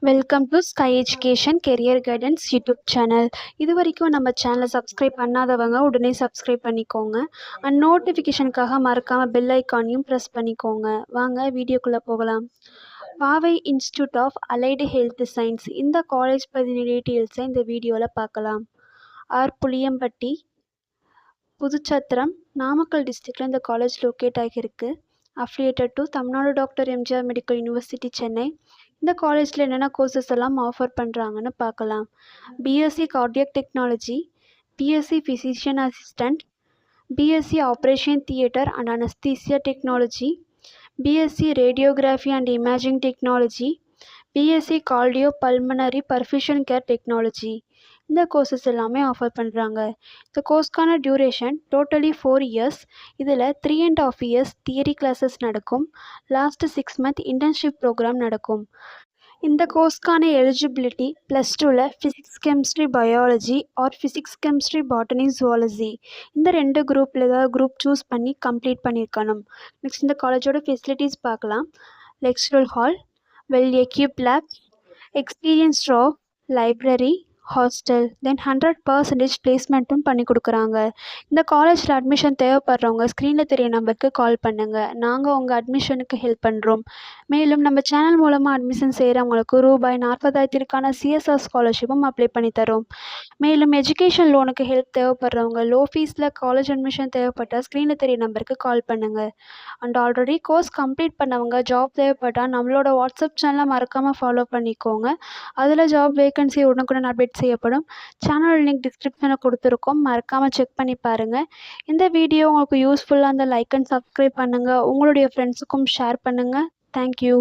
Welcome to sky education career guidance YouTube channel. இது வரைக்கும் நம்ம சேனலை சப்ஸ்கிரைப் பண்ணாதவங்க உடனே சப்ஸ்கிரைப் பண்ணிக்கோங்க. அண்ட் நோட்டிஃபிகேஷனுக்காக மறக்காமல் பெல் ஐக்கானையும் ப்ரெஸ் பண்ணிக்கோங்க. வாங்க வீடியோக்குள்ளே போகலாம். Paavai institute of allied health science இந்த காலேஜ் பற்றின டீட்டெயில்ஸை இந்த வீடியோவில் பார்க்கலாம். புளியம்பட்டி, புதுச்சத்திரம், நாமக்கல் டிஸ்ட்ரிக்டில் இந்த காலேஜ் லொக்கேட் ஆகியிருக்கு. Affiliated to Tamil Nadu doctor MGR medical university Chennai. இந்த காலேஜில் என்னென்ன கோர்சஸ் எல்லாம் ஆஃபர் பண்ணுறாங்கன்னு பார்க்கலாம். BSc cardiac technology, BSc physician assistant, BSc operation theatre and anaesthesia technology, BSc radiography and imaging technology, BSc cardio pulmonary perfusion care technology. இந்த courses எல்லாமே offer பண்ணுறாங்க. இந்த கோர்ஸ்க்கான டியூரேஷன் டோட்டலி 4 இயர்ஸ். இதில் 3.5 இயர்ஸ் தியரி கிளாஸஸ் நடக்கும். Last 6 month internship program நடக்கும். இந்த கோர்ஸ்க்கான eligibility +2ல் physics chemistry biology or physics chemistry botany zoology இந்த 2 குரூப்பில் ஏதாவது குரூப் சூஸ் பண்ணி கம்ப்ளீட் பண்ணியிருக்கணும். நெக்ஸ்ட் இந்த காலேஜோட ஃபெசிலிட்டிஸ் பார்க்கலாம். Lecture hall, well equipped lab, experience staff, library, hostel, then 100% பிளேஸ்மெண்ட்டும் பண்ணி கொடுக்குறாங்க. இந்த காலேஜில் அட்மிஷன் தேவைப்படுறவங்க ஸ்க்ரீனில் தெரிய நம்பருக்கு கால் பண்ணுங்கள். நாங்கள் உங்கள் அட்மிஷனுக்கு ஹெல்ப் பண்ணுறோம். மேலும் நம்ம சேனல் மூலமாக அட்மிஷன் செய்கிறவங்களுக்கு ரூபாய் 40,000க்கான சிஎஸ்ஆர் ஸ்காலர்ஷிப்பும் அப்ளை பண்ணி தரோம். மேலும் எஜுகேஷன் லோனுக்கு ஹெல்ப் தேவைப்படுறவங்க லோ ஃபீஸில் காலேஜ் அட்மிஷன் தேவைப்பட்டால் ஸ்க்ரீனில் தெரிய நம்பருக்கு கால் பண்ணுங்கள். அண்ட் ஆல்ரெடி கோர்ஸ் கம்ப்ளீட் பண்ணவங்க ஜாப் தேவைப்பட்டால் நம்மளோட வாட்ஸ்அப் சேனலை மறக்காமல் ஃபாலோ பண்ணிக்கோங்க. அதில் ஜாப் வேகன்சி உடனுக்குடன் அப்டேட் செய்யப்படும். சேனல் லிங்க் டிஸ்கிரிப்ஷனில் கொடுத்துருக்கோம், மறக்காமல் செக் பண்ணி பாருங்கள். இந்த வீடியோ உங்களுக்கு யூஸ்ஃபுல்லாக இருந்தால் லைக் அண்ட் சப்ஸ்கிரைப் பண்ணுங்கள். உங்களுடைய ஃப்ரெண்ட்ஸுக்கும் ஷேர் பண்ணுங்கள். தேங்க்யூ.